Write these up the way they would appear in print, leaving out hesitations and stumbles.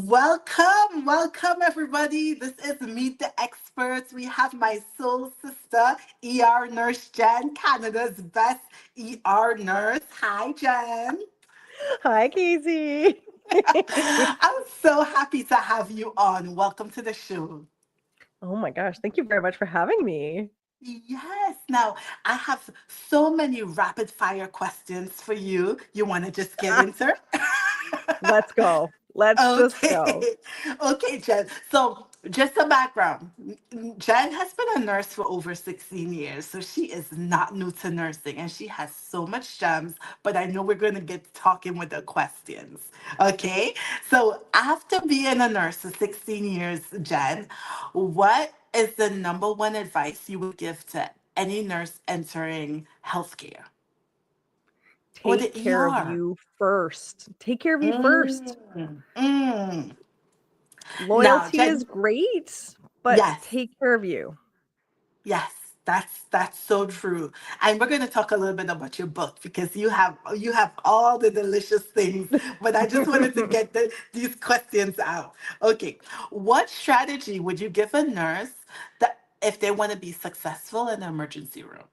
Welcome everybody. This is Meet the Experts. We have my soul sister, ER nurse Jen, Canada's best ER nurse. Hi, Jen. Hi, Casey. I'm so happy to have you on. Welcome to the show. Oh my gosh, thank you very much for having me. Yes. Now, I have so many rapid fire questions for you. You want to just get into it? Let's go. Let's just Okay. go. Okay, Jen. So, just a background. Jen has been a nurse for over 16 years, so she is not new to nursing and she has so much gems, but I know we're going to get talking with the questions. Okay? So, after being a nurse for 16 years, Jen, what is the number one advice you would give to any nurse entering healthcare or the Take care of ER? you first. Take care of you first. Mm, mm. Now, Loyalty is Jen, great, but yes. take care of you. Yes, that's so true. And we're going to talk a little bit about your book because you have all the delicious things, but I just wanted to get these questions out. Okay. What strategy would you give a nurse that if they want to be successful in the emergency room?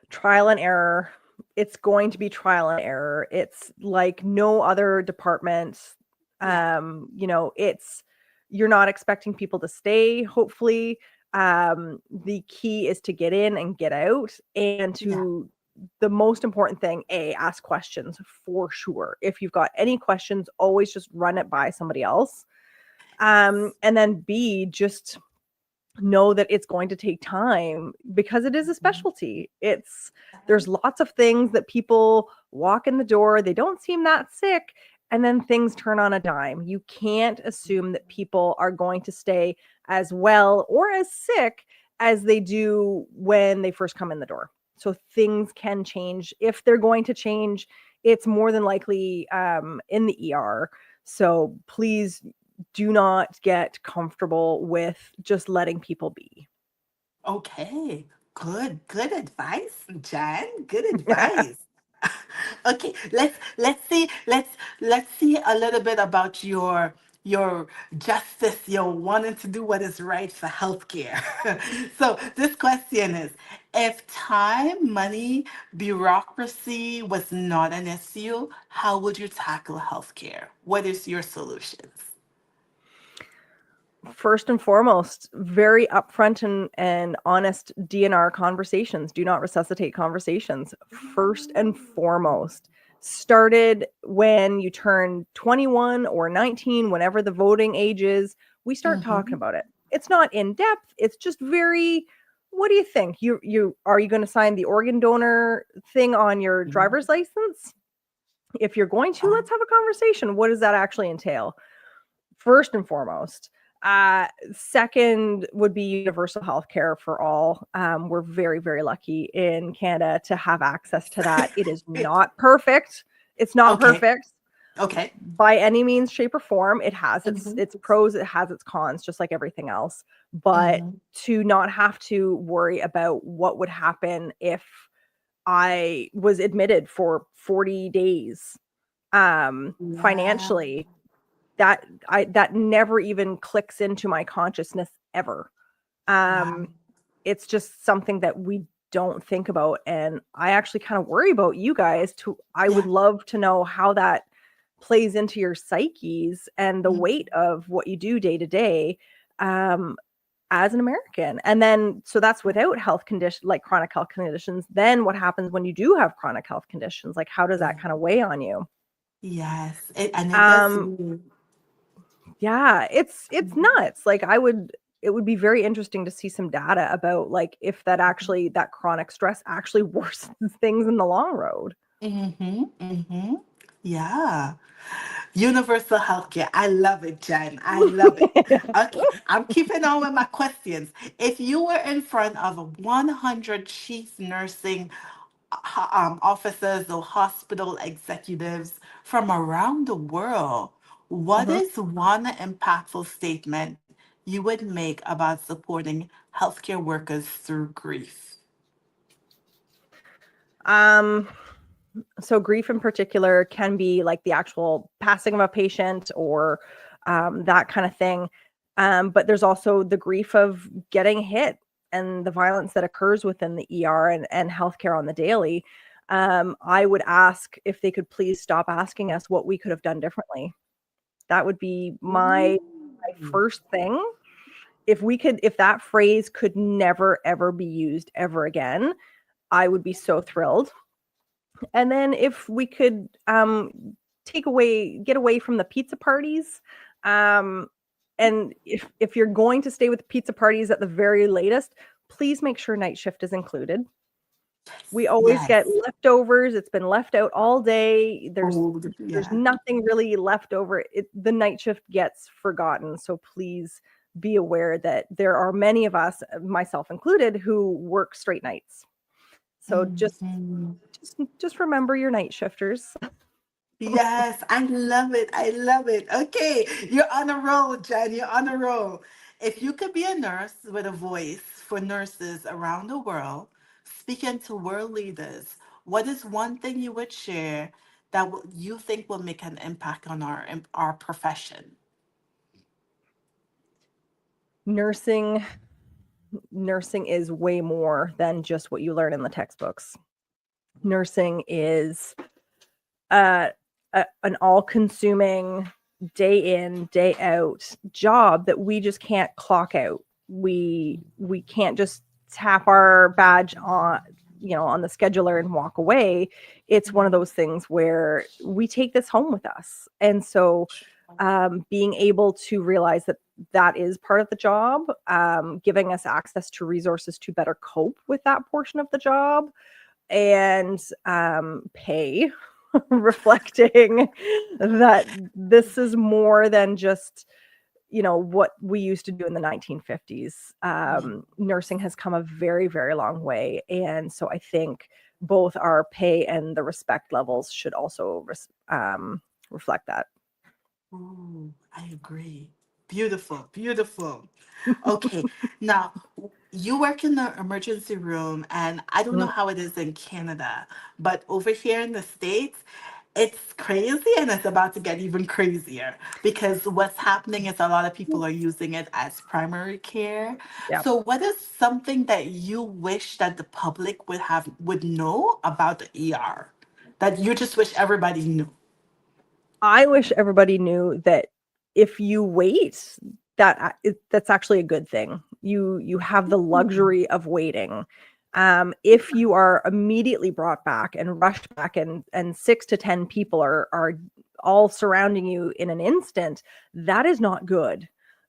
Trial and error. It's going to be trial and error. It's like no other department. Yeah. It's you're not expecting people to stay, hopefully. The key is to get in and get out and Yeah. to the most important thing, ask questions for sure. If you've got any questions, always just run it by somebody else. And then B, just know that it's going to take time because it is a Mhm. specialty. There's lots of things that people walk in the door, they don't seem that sick, and then things turn on a dime. You can't assume that people are going to stay as well or as sick as they do when they first come in the door. So things can change. If they're going to change, it's more than likely in the ER. So please do not get comfortable with just letting people be. Okay. Good advice, Jan. Good advice. Okay, let's see a little bit about your justice, your wanting to do what is right for healthcare. So this question is, if time, money, bureaucracy was not an issue, how would you tackle healthcare? What is your solutions? First and foremost, very upfront and honest DNR conversations. Do not resuscitate conversations. First and foremost, started when you turn 21 or 19, whenever the voting age is, we start talking Mm-hmm. about it. It's not in depth. It's just very, what do you think? You are you going to sign the organ donor thing on your driver's license? If you're going to, let's have a conversation. What does that actually entail? First and foremost. Second would be universal health care for all. We're very, very lucky in Canada to have access to that. It is not perfect. It's not Okay. perfect Okay. by any means, shape, or form. It has Mm-hmm. its pros, it has its cons, just like everything else. But Mm-hmm. to not have to worry about what would happen if I was admitted for 40 days Wow. financially, that never even clicks into my consciousness ever. Wow. Um, it's just something that we don't think about, and I actually kind of worry about you guys. I Yeah. would love to know how that plays into your psyches and the weight of what you do day to day um, as an American. And then, so that's without health condition, like chronic health conditions. Then what happens when you do have chronic health conditions? Like, how does that kind Yeah. of weigh on you? Yes. And it does Um, mean. Yeah, it's Mhm. nuts. Like it would be very interesting to see some data about like if that chronic stress actually worsens things in the long road. Mm-hmm. Mm-hmm. Yeah. Universal healthcare. I love it, Jen. I love it. Okay, I'm keeping on with my questions. If you were in front of 100 chief nursing officers or hospital executives from around the world, what Mhm. is one impactful statement you would make about supporting healthcare workers through grief? Um, So grief in particular can be like the actual passing of a patient or that kind of thing. But there's also the grief of getting hit and the violence that occurs within the ER and healthcare on the daily. I would ask if they could please stop asking us what we could have done differently. That would be my first thing. If that phrase could never, ever be used ever again, I would be so thrilled. And then if we could get away from the pizza parties. And if you're going to stay with pizza parties at the very latest, please make sure night shift is included. We always get Yes. leftovers. It's been left out all day. There's Yeah. nothing really left over. The night shift gets forgotten. So please be aware that there are many of us, myself included, who work straight nights. So Mhm. just remember your night shifters. Yes, I love it. I love it. Okay, you're on a roll, Jen. You're on a roll. If you could be a nurse with a voice for nurses around the world, speaking to world leaders, what is one thing you would share that you think will make an impact on our profession? Nursing is way more than just what you learn in the textbooks. Nursing is an all-consuming day in, day out job that we just can't clock out. We can't just tap our badge on on the scheduler and walk away. It's one of those things where we take this home with us. And so being able to realize that is part of the job, giving us access to resources to better cope with that portion of the job, and pay reflecting that this is more than just what we used to do in the 1950s. Nursing has come a very, very long way, and so I think both our pay and the respect levels should also reflect that. Ooh, I agree. Beautiful, beautiful. Okay, now you work in the emergency room, and I don't know Mm, how it is in Canada, but over here in the States, it's crazy and it's about to get even crazier because what's happening is a lot of people are using it as primary care. yeah. So what is something that you wish that the public would know about the ER that you just wish everybody knew? I wish everybody knew that if you wait, that's actually a good thing. You have the luxury of waiting. If you are immediately brought back and rushed back, and 6 to 10 people are all surrounding you in an instant, that is not good.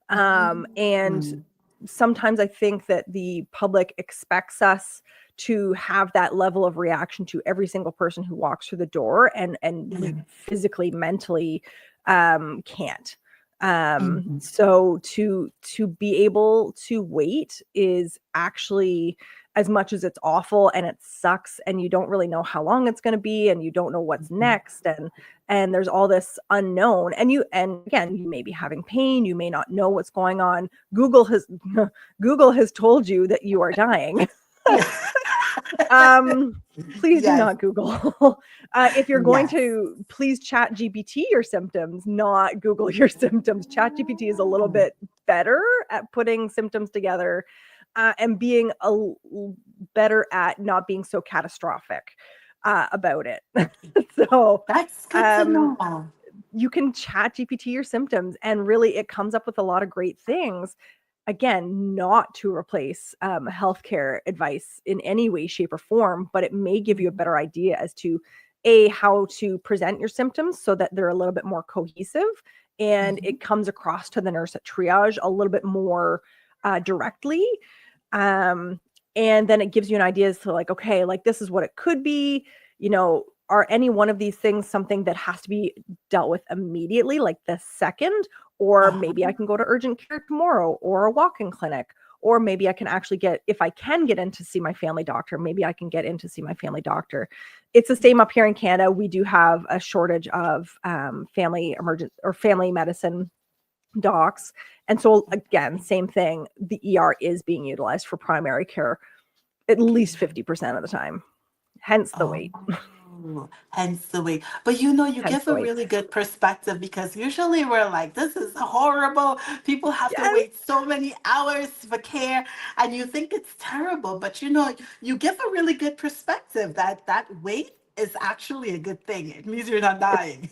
And Mm. sometimes I think that the public expects us to have that level of reaction to every single person who walks through the door, and we Yeah. physically, mentally can't. Mhm. So to be able to wait is actually, as much as it's awful and it sucks and you don't really know how long it's going to be and you don't know what's Mhm. next, and there's all this unknown, and again, you may be having pain, you may not know what's going on. Google has told you that you are dying. Yeah. Please do Yes. not Google. If you're going Yes. to, please chat GPT your symptoms, not Google your symptoms. Chat GPT is a little bit better at putting symptoms together, and being better at not being so catastrophic about it. So That's good to um, know. you can chat GPT your symptoms, and really it comes up with a lot of great things. Again, not to replace healthcare advice in any way, shape, or form, but it may give you a better idea as to how to present your symptoms so that they're a little bit more cohesive, and Mhm. it comes across to the nurse at triage a little bit more directly. Um, and then it gives you an idea as to, like, okay, like, this is what it could be. Are any one of these things something that has to be dealt with immediately, like the second? Or maybe I Uh-huh. can go to urgent care tomorrow, or a walk-in clinic, or maybe I can actually if I can get in to see my family doctor, maybe I can get in to see my family doctor. It's the same up here in Canada. We do have a shortage of family medicine docs. And so again, same thing. The ER is being utilized for primary care at least Okay. 50% of the time. Hence the Oh, wait. Oh, hence the wait. But you know, you Hence give the a wait. really good perspective because usually we're like, this is horrible. People have to Yes. wait so many hours for care, and you think it's terrible. But you know, you give a really good perspective that that wait is actually a good thing. It means you're not dying.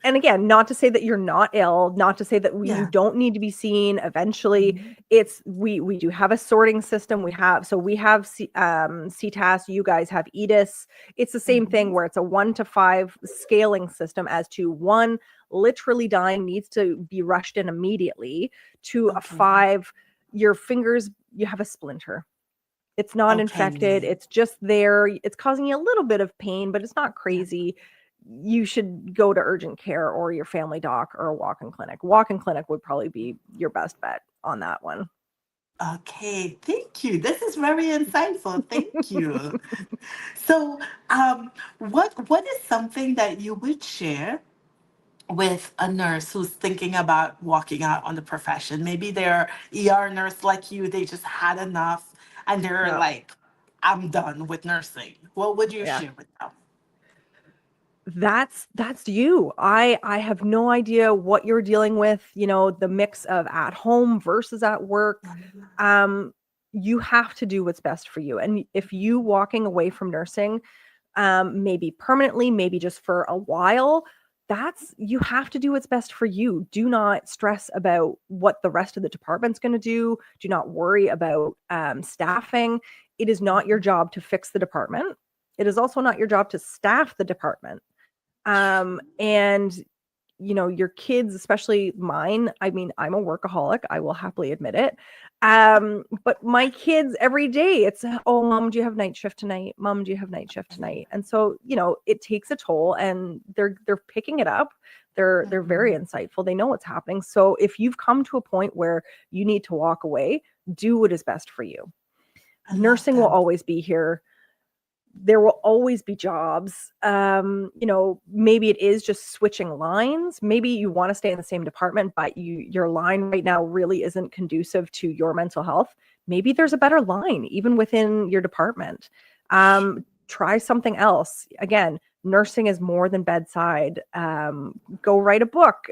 And again, not to say that you're not ill, not to say that you Yeah. don't need to be seen eventually. Mhm. It's we do have a sorting system. We have CTAS, you guys have EDIS. It's the same thing Mhm. where it's a 1 to 5 scaling system, as to 1 literally dying, needs to be rushed in immediately, to a Okay. 5, your fingers, you have a splinter. It's not infected. Okay. It's just there. It's causing you a little bit of pain, but it's not Yeah. crazy. You should go to urgent care or your family doc or a walk-in clinic. Walk-in clinic would probably be your best bet on that one. Okay, thank you. This is very insightful. Thank you. So, what is something that you would share with a nurse who's thinking about walking out on the profession? Maybe they're ER nurse like you, they just had enough and they're Yeah. like, I'm done with nursing. What would you Yeah. share with them? That's you. I have no idea what you're dealing with, the mix of at home versus at work. Um you have to do what's best for you. And if you walking away from nursing, maybe permanently, maybe just for a while, you have to do what's best for you. Do not stress about what the rest of the department's going to do. Do not worry about staffing. It is not your job to fix the department. It is also not your job to staff the department. And your kids, especially mine, I mean, I'm a workaholic, I will happily admit it. But my kids every day, it's, oh, mom, do you have night shift tonight? Mom, do you have night shift tonight? And so, it takes a toll, and they're picking it up. They're very Mhm. insightful. They know what's happening. So if you've come to a point where you need to walk away, do what is best for you. I love Nursing will that. always be here. There will always be jobs. Maybe it is just switching lines. Maybe you want to stay in the same department, but your line right now really isn't conducive to your mental health. Maybe there's a better line even within your department. Try something else. Again, nursing is more than bedside. Go write a book.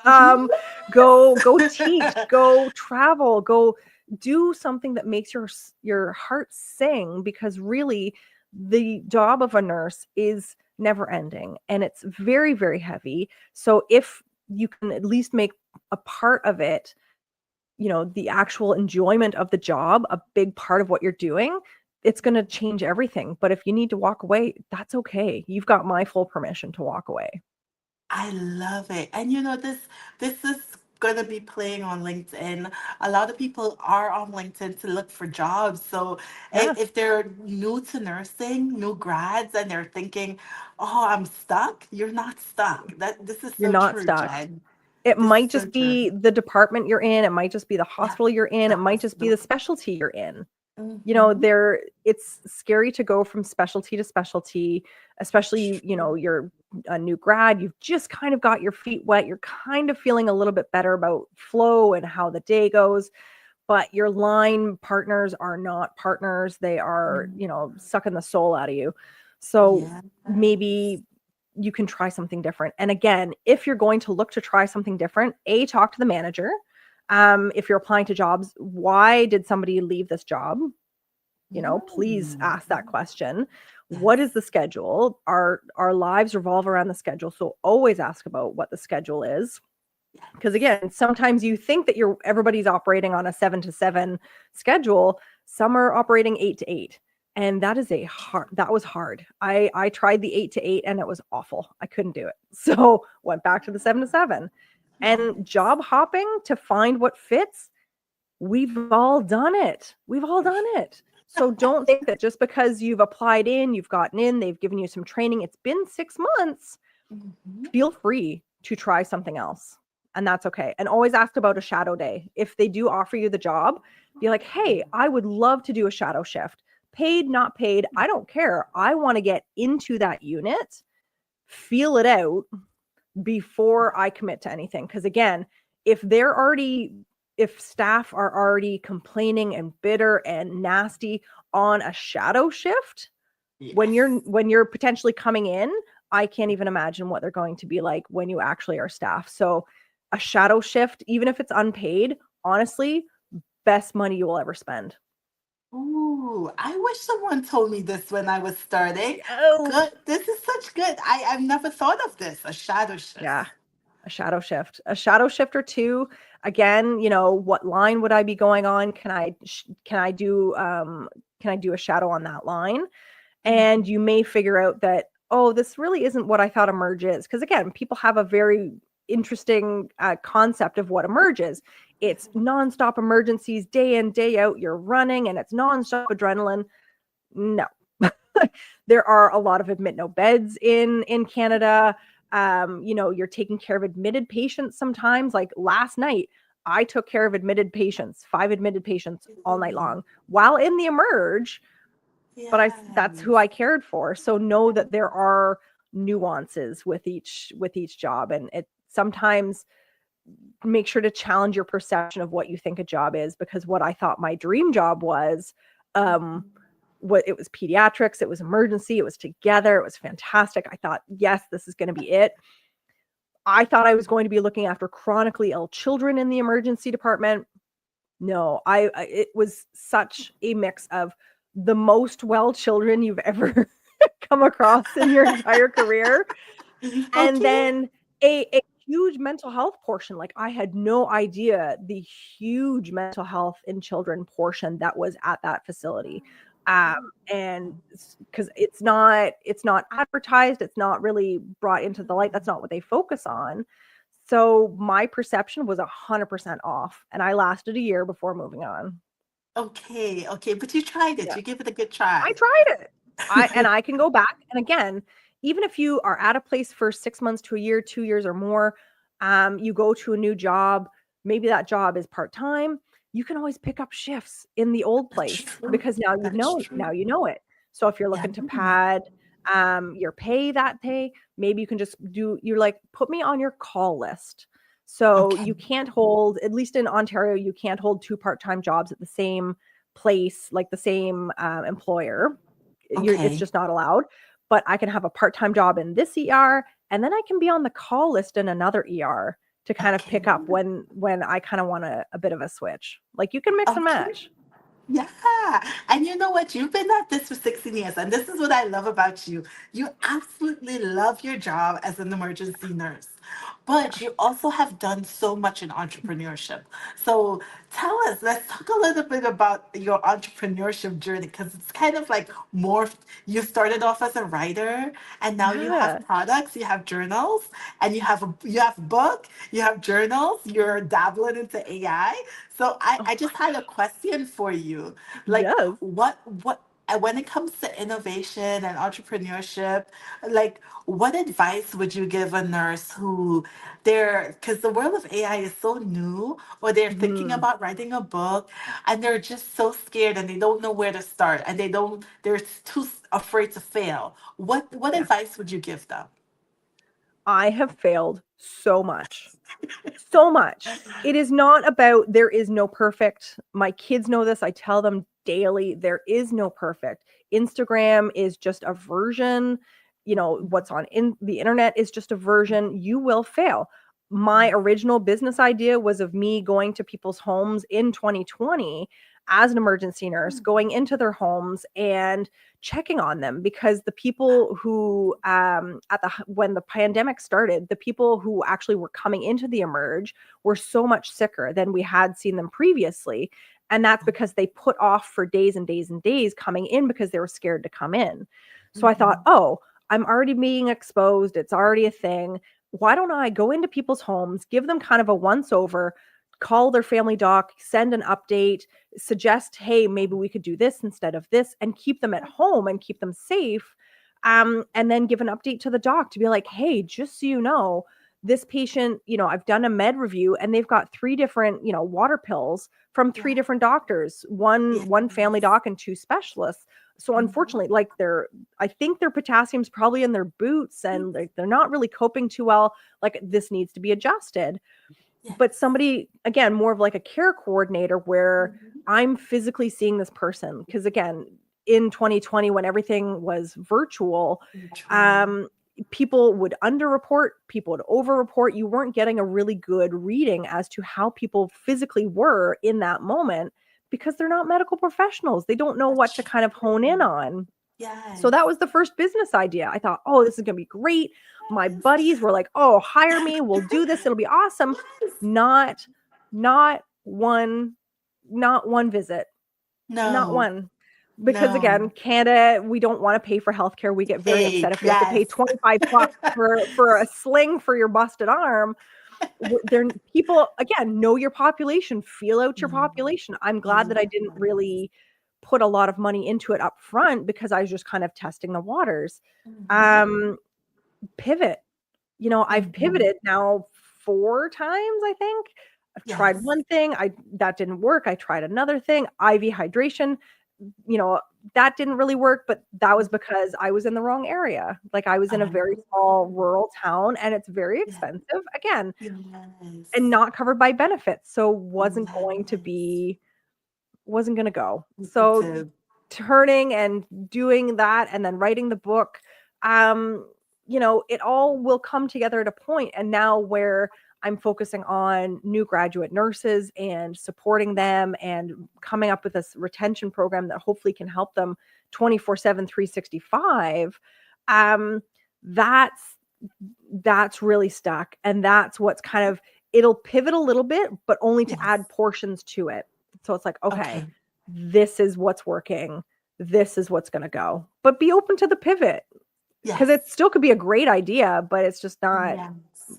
um, go teach. Yes. Go travel. Go do something that makes your heart sing, because really the job of a nurse is never ending, and it's very, very heavy. So if you can at least make a part of it, the actual enjoyment of the job, a big part of what you're doing, it's going to change everything. But if you need to walk away, that's okay. You've got my full permission to walk away. I love it. And you know, this is gonna be playing on LinkedIn. A lot of people are on LinkedIn to look for jobs. So Yeah, if they're new to nursing, new grads, and they're thinking, "Oh, I'm stuck," you're not stuck. That this is you're so not true, stuck. Jen. It This is might so just true. be the department you're in, it might just be the Yeah, hospital you're in, the it might just be the hospital. specialty you're in. Hmm. It's scary to go from specialty to specialty, especially, you're a new grad, you've just kind of got your feet wet, you're kind of feeling a little bit better about flow and how the day goes, but your line partners are not partners. They are, sucking the soul out of you. So Yes. maybe you can try something different. And again, if you're going to look to try something different, talk to the manager. If you're applying to jobs, why did somebody leave this job? Please Mm. ask that question. What is Yes. the schedule? Our lives revolve around the schedule, so always ask about what the schedule is. Because Yes. again, sometimes you think that everybody's operating on a 7 to 7 schedule. Some are operating 8 to 8, and that was hard. I tried the 8 to 8 and it was awful. I couldn't do it, so went back to the 7 to 7. And Yes. job hopping to find what fits, we've all done it. We've all done it. So don't think that just because you've applied in, you've gotten in, they've given you some training, it's been 6 months, Mhm. feel free to try something else. And that's okay. And always ask about a shadow day. If they do offer you the job, be like, hey, I would love to do a shadow shift. Paid, not paid, I don't care. I want to get into that unit, feel it out before I commit to anything. Because again, if if staff are already complaining and bitter and nasty on a shadow shift, When Yes. you're potentially coming in, I can't even imagine what they're going to be like when you actually are staff. So a shadow shift, even if it's unpaid, honestly, best money you will ever spend. Ooh, I wish someone told me this when I was starting. Oh, Good. This is such good. I've never thought of this, a shadow shift. yeah. A shadow shift or two. Again, what line would I be going on? Can I do a shadow on that line? And Mhm. you may figure out that, oh, this really isn't what I thought emerge is. Because again, people have a very interesting concept of what emerge is. It's nonstop emergencies, day in, day out. You're running, and it's nonstop adrenaline. No, there are a lot of admit no beds in Canada. You're taking care of admitted patients sometimes. Like last night, I took care of admitted patients, 5 admitted patients all night Ooh, long while in the emerge, but that's who yes. I cared for. So know that there are nuances with each job, and it sometimes make sure to challenge your perception of what you think a job is, because what I thought my dream job was, um Mhm. what it was pediatrics, it was emergency, it was together, it was fantastic. I thought, yes, this is going to be it. I thought I was going to be looking after chronically ill children in the emergency department. No, it was such a mix of the most well children you've ever come across in your entire career, and Okay. then a huge mental health portion. Like, I had no idea the huge mental health in children portion that was at that facility. Um, and because it's not advertised, it's not really brought into the light. That's not what they focus on. So my perception was 100% off, and I lasted a year before moving on. Okay, okay, but you tried it. Yeah. You gave it a good I try. tried it. I can go back. And again, even if you are at a place for 6 months to a year, 2 years or more, you go to a new job, maybe that job is part-time, you can always pick up shifts in the old That's place, true. because now That's now true. you know it. So if you're Yeah. looking to pad your pay that day, maybe you can just you're like, put me on your call list. So Okay. you can't hold, at least in Ontario, you can't hold two part-time jobs at the same place, like the same employer. It's Okay. just not allowed. But I can have a part-time job in this ER, and then I can be on the call list in another ER to kind of Okay. pick up when I kind of want a bit of a switch. Like, you can mix and Okay. match. Yeah. And you know what? You've been at this for 16 years. And this is what I love about you. You absolutely love your job as an emergency nurse. But Yeah. you also have done so much in entrepreneurship. So tell us, let's talk a little bit about your entrepreneurship journey, because it's kind of like morphed. You started off as a writer, and now you have Yeah. products, you have journals, and you have book, you have journals, you're dabbling into AI. So Oh I my just had a question for you. Like yes. what when it comes to innovation and entrepreneurship, like what advice would you give a nurse who they're because the world of AI is so new, or they're thinking Mhm. about writing a book and they're just so scared and they don't know where to start and they're too afraid to fail. What Yeah. advice would you give them? I have failed so much. So much. It is not about, there is no perfect. My kids know this. I tell them daily, there is no perfect. Instagram is just a version. What's on in the internet is just a version. You will fail. My original business idea was of me going to people's homes in 2020 as an emergency nurse, going into their homes and checking on them, because the people who when the pandemic started, the people who actually were coming into the emerge were so much sicker than we had seen them previously. And that's because they put off for days and days and days coming in because they were scared to come in. So I thought, Mhm. oh, I'm already being exposed, it's already a thing. Why don't I go into people's homes, give them kind of a once over, call their family doc, send an update, suggest, hey, maybe we could do this instead of this, and keep them at home and keep them safe. And then give an update to the doc to be like, hey, just so you know, this patient, I've done a med review and they've got three different, water pills from three Yeah. different doctors, one family Yes. doc and two specialists. So Mhm. unfortunately, like, I think their potassium's probably in their boots, and they're not really coping too well. Like, this needs to be adjusted. Yes. But somebody, again, more of like a care coordinator, where Mhm. I'm physically seeing this person, because again, in 2020 when everything was virtual, True. people would underreport, people would overreport. You weren't getting a really good reading as to how people physically were in that moment because they're not medical professionals. They don't know what That's to kind of hone in true. on. So Yes. that was the first business idea. I thought, oh, this is going to be great. My buddies were like, oh, hire me. We'll do this. It'll be awesome. Yes. Not, not one, not one visit, not No. one. Because again, No. Canada, we don't want to pay for healthcare. We get very upset Hey, if we have to pay yes. 25 bucks for a sling for your busted arm. There, people again, know your population, feel out your Mm. population. I'm glad that I didn't Yes. really put a lot of money into it up front because I was just kind of testing the waters. Mhm. Um, Pivot. I've Mhm. pivoted now 4 times, I think. I've tried Yes. one thing, that didn't work. I tried another thing, IV hydration, you know, that didn't really work, but that was because I was in the wrong area. Like, I was in a very small Oh, rural town, and it's very yeah. expensive, again, and Yes. not covered by benefits, so Yes. wasn't gonna go. So, Lucrative. turning and doing that and then writing the book, um, it all will come together at a point, and now where I'm focusing on new graduate nurses and supporting them and coming up with this retention program that hopefully can help them 24/7, 365. um, that's that's really stuck, and that's what's kind of it'll pivot a little bit, but only to Yes. add portions to it. So it's like, okay, Okay. this is what's working. This is what's going to go. But be open to the pivot because it Yes. still could be a great idea, but it's just not Yes.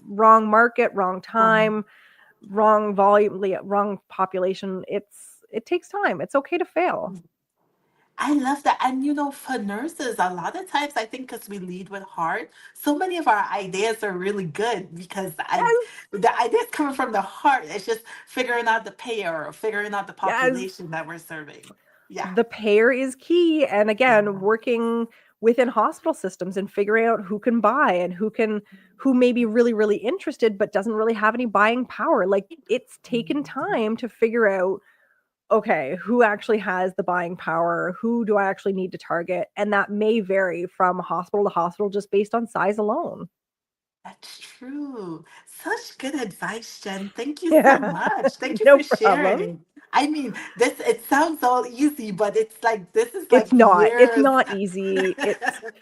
wrong market, wrong Um, time, wrong volume, wrong population. It takes time. It's okay to fail. I love that. And for nurses, a lot of times I think because we lead with heart, so many of our ideas are really good because Yes, the ideas coming from the heart. It's just figuring out the payer or figuring out the yes. population that we're serving. Yeah. The payer is key. And again, Yeah. working within hospital systems and figuring out who can buy and who may be really, really interested, but doesn't really have any buying power. Like, it's taken time to figure out, okay, who actually has the buying power? Who do I actually need to target? And that may vary from hospital to hospital just based on size alone. That's true. Such good advice, Jen. Thank you so Yeah, much. Thank you no for problem. sharing. I mean, it sounds all easy, but this is It's like not. It's years. not easy.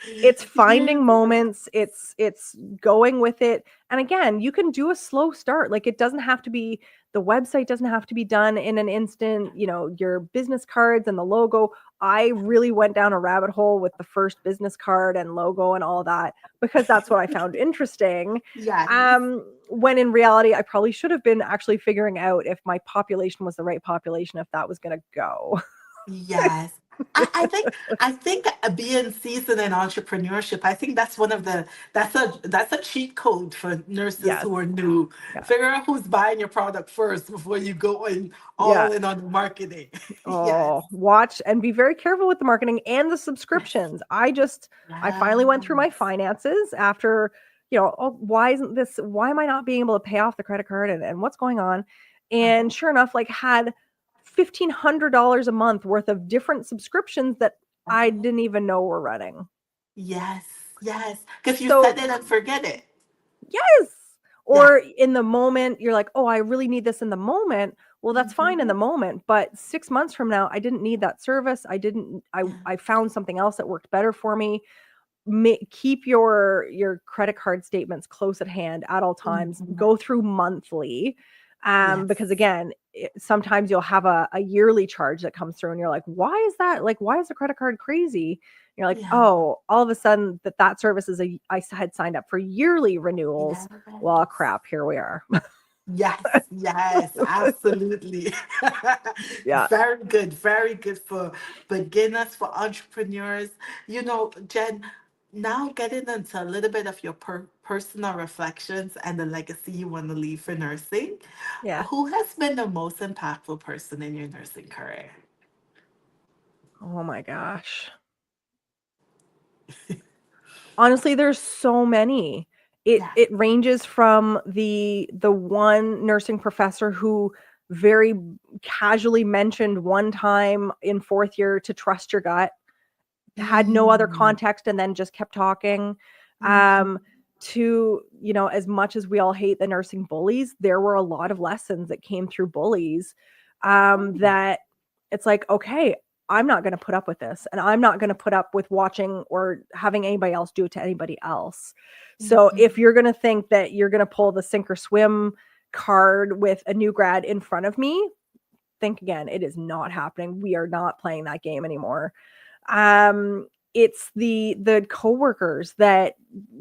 It's finding Years of moments, it's going with it. And again, you can do a slow start. Like, it doesn't have to be the website doesn't have to be done in an instant, your business cards and the logo. I really went down a rabbit hole with the first business card and logo and all that because that's what I found interesting. Yes. When in reality, I probably should have been actually figuring out if my population was the right population, if that was going to go. Yes. I think being seasoned in entrepreneurship, I think that's one of the that's a cheat code for nurses Yes. who are new. Yeah. Figure out who's buying your product first before you go in Yeah. all in on the marketing. Yes. Oh, watch and be very careful with the marketing and the Yes. subscriptions. I finally went through my Yes. finances after, oh, why am I not being able to pay off the credit card and what's going on? And sure enough, like, had $1,500 a month worth of different subscriptions that I Uh-huh. didn't even know were running. Yes. Yes. Because you set So, it and forget it. yes. Yeah. Or in the moment, you're like, oh, I really need this in the moment. Well, that's fine in the Mhm. moment, but 6 months from now, I didn't need that service. I Yes. found something else that worked better for me. Keep your credit card statements close at hand at all times. Mhm. Go through monthly, because Yes. again, sometimes you'll have a yearly charge that comes through, and you're like, "Why is that? Like, why is the credit card crazy?" You're like, Yeah. "Oh, all of a sudden that service had signed up for yearly renewals." Yes. Well, crap, here we are. Yes, yes, absolutely. Yeah. Very good for beginners, for entrepreneurs. Jen, now getting into a little bit of your personal reflections and the legacy you want to leave for nursing. Yeah. Who has been the most impactful person in your nursing career? Oh my gosh. Honestly, there's so many. It Yeah. it ranges from the one nursing professor who very casually mentioned one time in 4th year to trust your gut. had no other Mm. context and then just kept talking. Mhm. To, you know, as much as we all hate the nursing bullies, there were a lot of lessons that came through bullies, that it's like, okay, I'm not going to put up with this, and I'm not going to put up with watching or having anybody else do it to anybody else. So Mhm. if you're going to think that you're going to pull the sink or swim card with a new grad in front of me, think again. It is not happening. We are not playing that game anymore. It's the coworkers that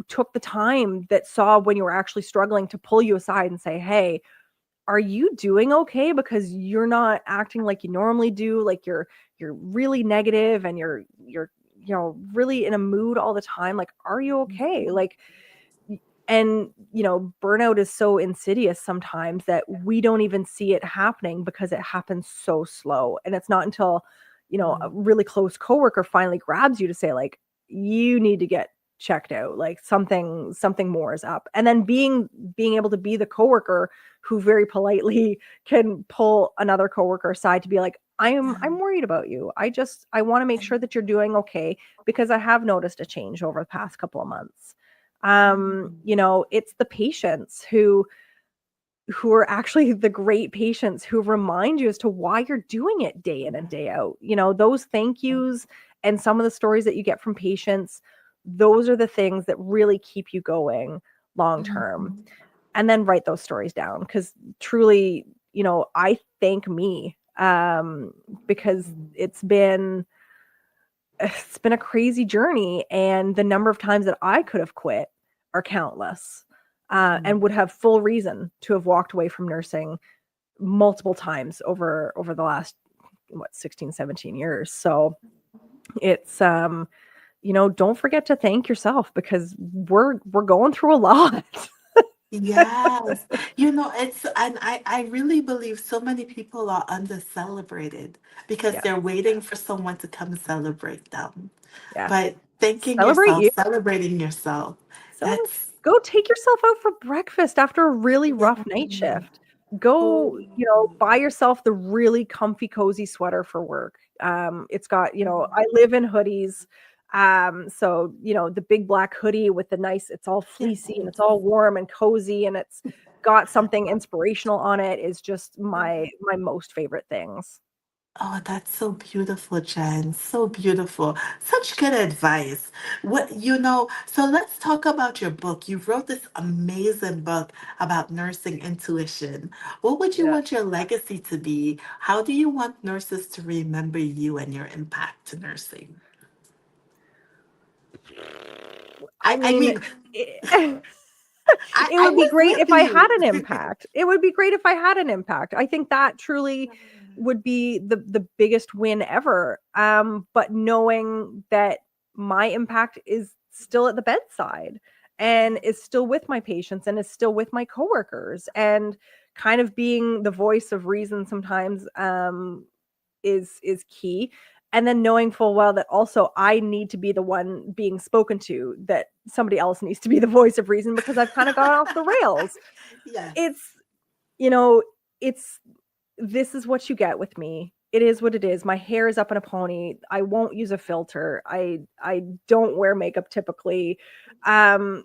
took the time, that saw when you were actually struggling, to pull you aside and say, hey, are you doing okay? Because you're not acting like you normally do. Like you're really negative, and you're, you know, really in a mood all the time. Like, are you okay? Like, and you know, burnout is so insidious sometimes that we don't even see it happening because it happens so slow. And it's not until, you know, a Mm. really close coworker finally grabs you to say, like, you need to get checked out, like something more is up. And then being able to be the coworker who very politely can pull another coworker aside to be like, I'm worried about you. I want to make sure that you're doing okay, because I have noticed a change over the past couple of months. Mhm. You know, it's the patients who are actually the great patients who remind you as to why you're doing it day in and day out. You know, those thank yous and some of the stories that you get from patients, those are the things that really keep you going long term. Mhm. And then write those stories down, because truly, you know, I thank me, because it's been a crazy journey, and the number of times that I could have quit are countless, and would Mhm. have full reason to have walked away from nursing multiple times over the last, what, 16, 17 years. So it's, you know, don't forget to thank yourself, because we're going through a lot. Yes. You know, and I really believe so many people are under celebrated because Yeah, they're waiting for someone to come celebrate them. yeah. But thanking Celebrate yourself, you. celebrating yourself, Celebrate. that's Go take yourself out for breakfast after a really yeah. rough night shift. Go, Oh, you know, buy yourself the really comfy, cozy sweater for work. It's got, you know, I live in hoodies. So, you know, the big black hoodie with the nice, it's all yeah. fleecy and it's all warm and cozy and it's got something inspirational on it, is just my most favorite things. Oh, that's so beautiful, Jen. So beautiful. Such good advice. So let's talk about your book. You wrote this amazing book about nursing intuition. What would you Yeah. want your legacy to be? How do you want nurses to remember you and your impact to nursing? I I mean, mean, it, it I would be was great with if I had you. an impact. It would be great if I had an impact. I think that truly would be the biggest win ever. But knowing that my impact is still at the bedside and is still with my patients and is still with my coworkers, and kind of being the voice of reason sometimes, is key. And then knowing full well that also I need to be the one being spoken to, that somebody else needs to be the voice of reason, because I've kind of gone off the rails. Yes. It's, you know, it's this is what you get with me. It is what it is. My hair is up in a pony. I won't use a filter. I don't wear makeup typically. Um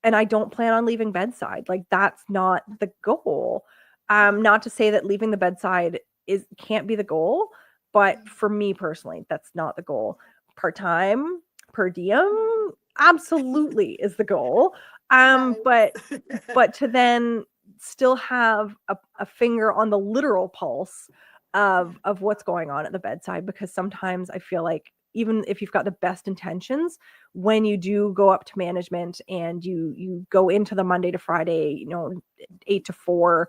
and I don't plan on leaving bedside. Like, that's not the goal. Not to say that leaving the bedside is can't be the goal, but for me personally, that's not the goal. Part-time, per diem, absolutely is the goal. Yes. But to then still have a finger on the literal pulse of what's going on at the bedside, because sometimes I feel like, even if you've got the best intentions, when you do go up to management and you go into the Monday to Friday, you know, 8 to 4,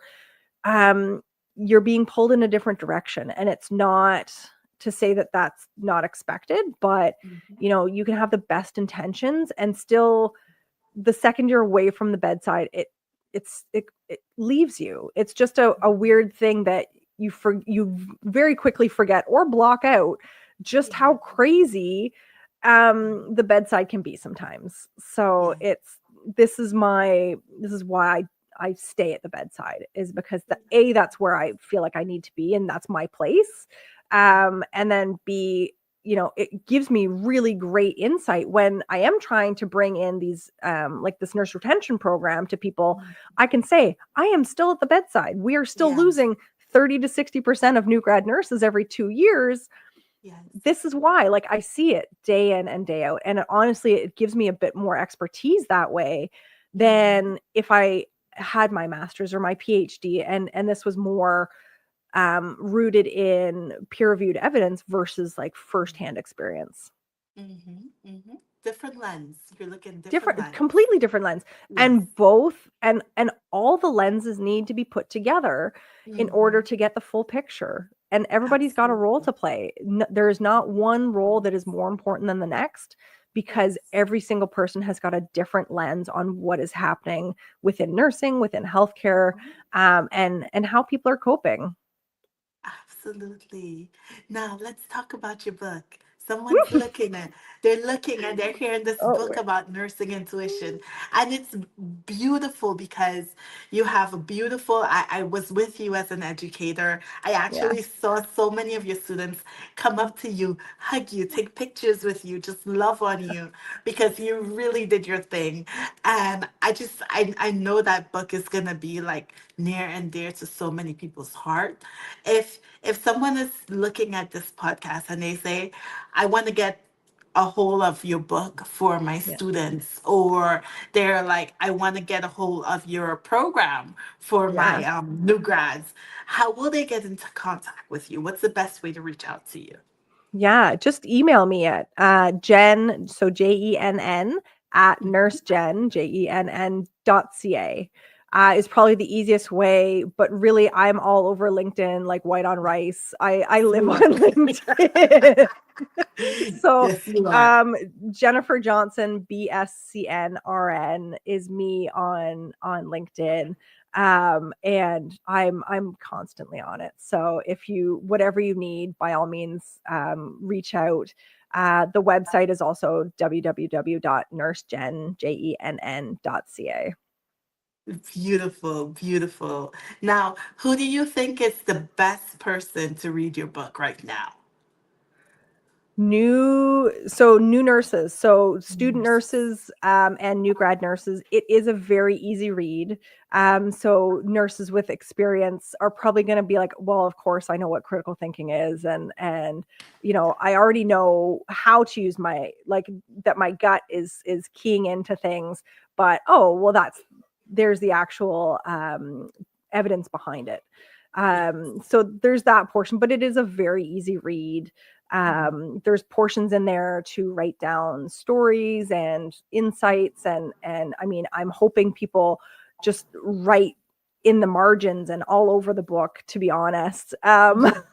um you're being pulled in a different direction. And it's not to say that that's not expected, but Mhm. you know, you can have the best intentions and still, the second you're away from the bedside, it leaves you. It's just a weird thing that you very quickly forget or block out just how Yeah. crazy the bedside can be sometimes. So Yeah. this is why I stay at the bedside, is because that's where I feel like I need to be, and that's my place. And then B, it gives me really great insight when I am trying to bring in these, like this nurse retention program to people. I can say, I am still at the bedside. We are still Yes, losing 30 to 60% of new grad nurses every 2 years. yes. This is why, like, I see it day in and day out. And honestly, it gives me a bit more expertise that way Mhm. than if I had my master's or my PhD and this was more rooted in peer-reviewed evidence versus like firsthand experience. Mhm. Mhm. Different lens. You're looking different Different, lens. completely different lens. Yes. And both and all the lenses need to be put together in order Mhm. to get the full picture. And everybody's got a role Absolutely. to play. There is not one role that is more important than the next because Yes. every single person has got a different lens on what is happening within nursing, within healthcare, and how people are coping. Absolutely. Now let's talk about your book. Someone's looking at, they're looking and they're hearing this Oh, book about nursing intuition. And it's beautiful because you have a beautiful, I was with you as an educator. I yeah. actually saw so many of your students come up to you, hug you, take pictures with you, just love on you because you really did your thing. And I know that book is gonna be like near and dear to so many people's heart. If someone is looking at this podcast and they say, I want to get a hold of your book for my Yeah. students, or they're like, I want to get a hold of your program for Yeah. my new grads, how will they get into contact with you? What's the best way to reach out to you? Yeah, just email me at Jen, so JENN at nursejen, JENN.ca. Is probably the easiest way, but really I'm all over LinkedIn like white on rice. I live You on are. LinkedIn. So Yes, you are. um Jennifer Johnson, BSCNRN is me on LinkedIn. And I'm constantly on it. So if you whatever you need, by all means, reach out. The website is also www.nursejen.ca. Beautiful, beautiful. Now, who do you think is the best person to read your book right now? New nurses, so student Nurses. nurses, and new grad nurses, it is a very easy read. So nurses with experience are probably going to be like, well, of course I know what critical thinking is, and I already know how to use my, like, that my gut is keying into things. But oh well, there's the actual evidence behind it. Yes. So there's that portion, but it is a very easy read. Mhm. There's portions in there to write down stories and insights, and I mean, I'm hoping people just write in the margins and all over the book, to be honest, Yes.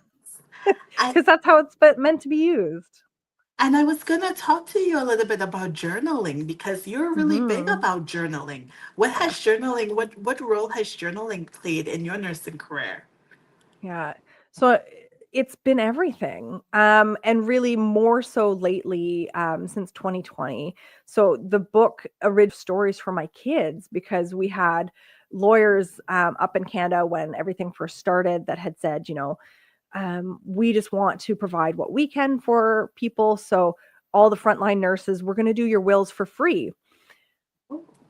I, because that's how it's meant to be used. and I was going to talk to you a little bit about journaling because you're really big Hmm. about journaling. Yeah. What role has journaling played in your nursing career? Yeah. So it's been everything. And really more so lately, since 2020. So the book original stories for my kids, because we had lawyers up in Canada when everything first started that had said, we just want to provide what we can for people. So all the frontline nurses, we're going to do your wills for free.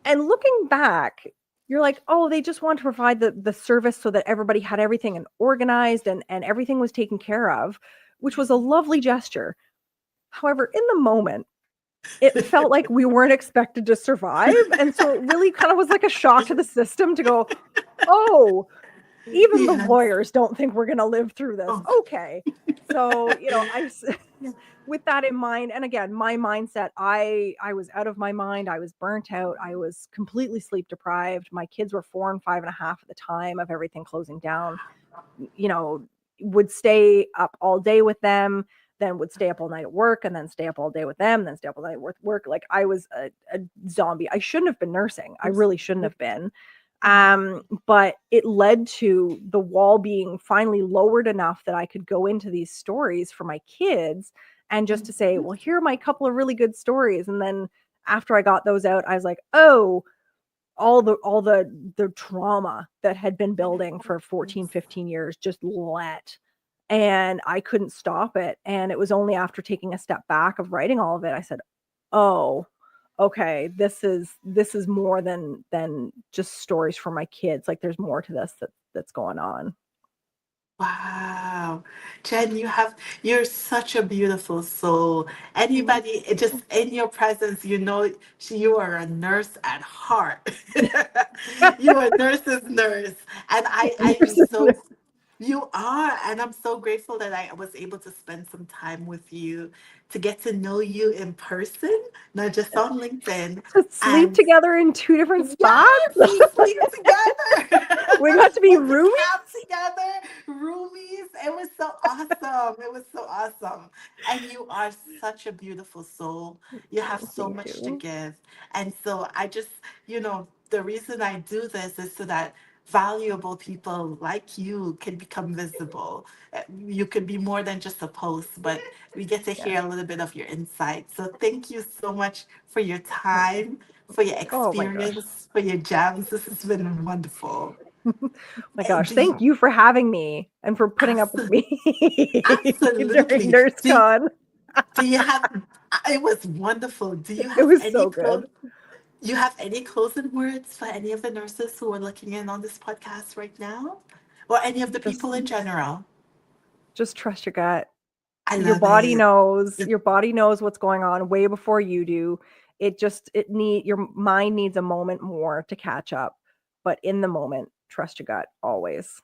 And looking back, you're like, oh, they just want to provide the service so that everybody had everything and organized, and everything was taken care of, which was a lovely gesture. However, in the moment, it felt like we weren't expected to survive. And so it really kind of was like a shock to the system to go, oh, even the Yes. lawyers don't think we're going to live through this. Oh, Okay. So, yeah. with that in mind, and again, my mindset, I was out of my mind. I was burnt out. I was completely sleep deprived. My kids were 4 and 5.5 at the time of everything closing down. you know would stay up all day with them, then would stay up all night at work, and then stay up all day with them, then stay up all night with work. Like, I was a zombie. I shouldn't have been nursing. I really shouldn't have been. But it led to the wall being finally lowered enough that I could go into these stories for my kids, and just to say, well, here are my couple of really good stories. And then after I got those out, I was like, oh, all the trauma that had been building for 14, 15 years just let and I couldn't stop it. And it was only after taking a step back of writing all of it, I said, oh, okay, this is more than just stories for my kids. Like there's more to this that's going on. Wow. Jen, you're such a beautiful soul. Mm. Anybody just in your presence, you are a nurse at heart. You are a nurse's nurse. And I am so You are, and I'm so grateful that I was able to spend some time with you to get to know you in person, not just on LinkedIn. To sleep And together in two different spots. yes, we sleep together. We got to be Went to roomies. camp together, roomies. It was so awesome. It was so awesome. And you are such a beautiful soul. You have so Thank much to you. give. And so the reason I do this is so that valuable people like you can become visible. You could be more than just a post, but we get to Yeah. hear a little bit of your insight. So thank you so much for your time, for your Oh my gosh. experience, for your gems. This has been wonderful. My gosh. Do you, Thank you for having me and for putting up with absolutely, me during absolutely. NurseCon. Do you have? It was wonderful. Do you It have was any so good. You have any closing words for any of the nurses who are looking in on this podcast right now, or any of the Just people in general? just trust your gut. I Your love body it. knows. Your body knows what's going on way before you do. Your mind needs a moment more to catch up. But in the moment, trust your gut always.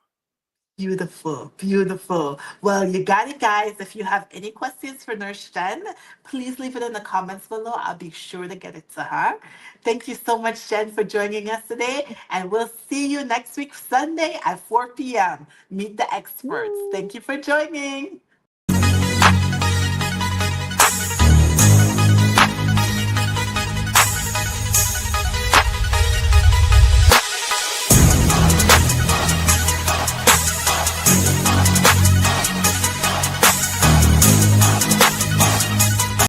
Beautiful, beautiful. Well, you got it, guys. If you have any questions for Nurse Jen, please leave it in the comments below. I'll be sure to get it to her. Thank you so much, Jen, for joining us today. And we'll see you next week, Sunday at 4 p.m. Meet the experts. Woo. Thank you for joining.